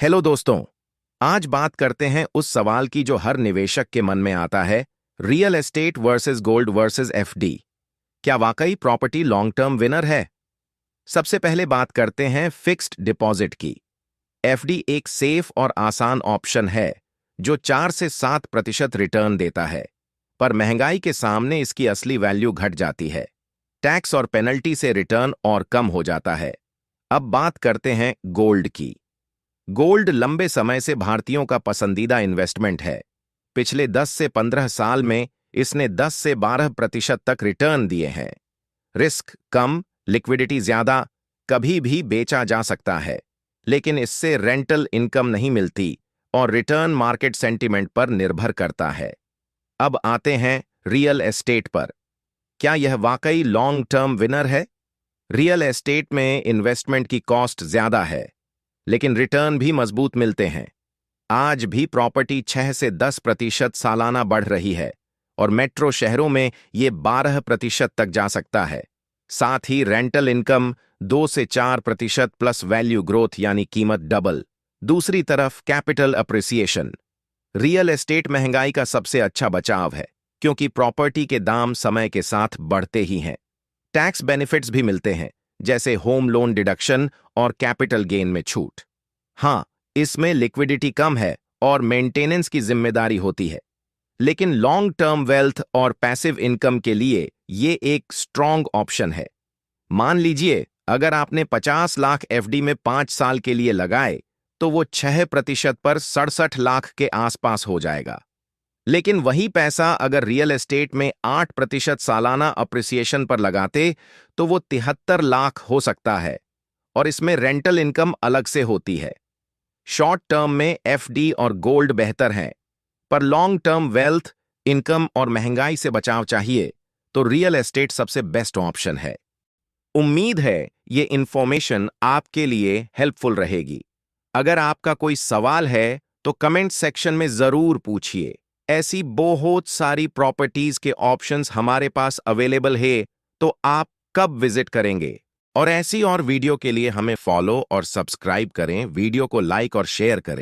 Hello दोस्तों। आज बात करते हैं उस सवाल की जो हर निवेशक के मन में आता है, real estate versus gold versus FD. क्या वाकई प्रॉपर्टी लॉन्ग टर्म विनर है? सबसे पहले बात करते हैं फिक्स्ड डिपॉजिट की। एफडी एक सेफ और आसान ऑप्शन है जो 4 से 7% रिटर्न देता है, पर महंगाई के सामने इसकी असली वैल्यू घट जाती है। टैक्स और पेनल्टी से रिटर्न और कम हो जाता है। अब बात करते हैं गोल्ड की। गोल्ड लंबे समय से भारतीयों का पसंदीदा इन्वेस्टमेंट है। पिछले 10 से 15 साल में इसने 10 से 12% तक रिटर्न दिए हैं। रिस्क कम, लिक्विडिटी ज्यादा, कभी भी बेचा जा सकता है, लेकिन इससे रेंटल इनकम नहीं मिलती और रिटर्न मार्केट सेंटिमेंट पर निर्भर करता है। अब आते हैं रियल एस्टेट पर। क्या यह वाकई लॉन्ग टर्म विनर है? रियल एस्टेट में इन्वेस्टमेंट की कॉस्ट ज्यादा है, लेकिन रिटर्न भी मजबूत मिलते हैं। आज भी प्रॉपर्टी 6 से 10% सालाना बढ़ रही है और मेट्रो शहरों में ये 12% तक जा सकता है। साथ ही रेंटल इनकम 2 से 4% प्लस वैल्यू ग्रोथ यानी कीमत डबल। दूसरी तरफ कैपिटल अप्रिसिएशन। रियल एस्टेट महंगाई का सबसे अच्छा बचाव है, क्योंकि प्रॉपर्टी के दाम समय के साथ बढ़ते ही हैं। टैक्स बेनिफिट्स भी मिलते हैं, जैसे होम लोन डिडक्शन और कैपिटल गेन में छूट। हाँ, इसमें लिक्विडिटी कम है और मेंटेनेंस की जिम्मेदारी होती है, लेकिन लॉन्ग टर्म वेल्थ और पैसिव इनकम के लिए ये एक स्ट्रॉन्ग ऑप्शन है। मान लीजिए अगर आपने 50 लाख एफडी में 5 साल के लिए लगाए, तो वो 6% पर 67 लाख के आसपास हो जाएगा। लेकिन वही पैसा अगर रियल एस्टेट में 8% सालाना अप्रिसिएशन पर लगाते, तो वो 73 लाख हो सकता है, और इसमें रेंटल इनकम अलग से होती है। शॉर्ट टर्म में एफडी और गोल्ड बेहतर हैं, पर लॉन्ग टर्म वेल्थ, इनकम और महंगाई से बचाव चाहिए तो रियल एस्टेट सबसे बेस्ट ऑप्शन है। उम्मीद है ये इंफॉर्मेशन आपके लिए हेल्पफुल रहेगी। अगर आपका कोई सवाल है तो कमेंट सेक्शन में जरूर पूछिए। ऐसी बहुत सारी प्रॉपर्टीज के ऑप्शंस हमारे पास अवेलेबल है, तो आप कब विजिट करेंगे? और ऐसी और वीडियो के लिए हमें फॉलो और सब्सक्राइब करें, वीडियो को लाइक और शेयर करें।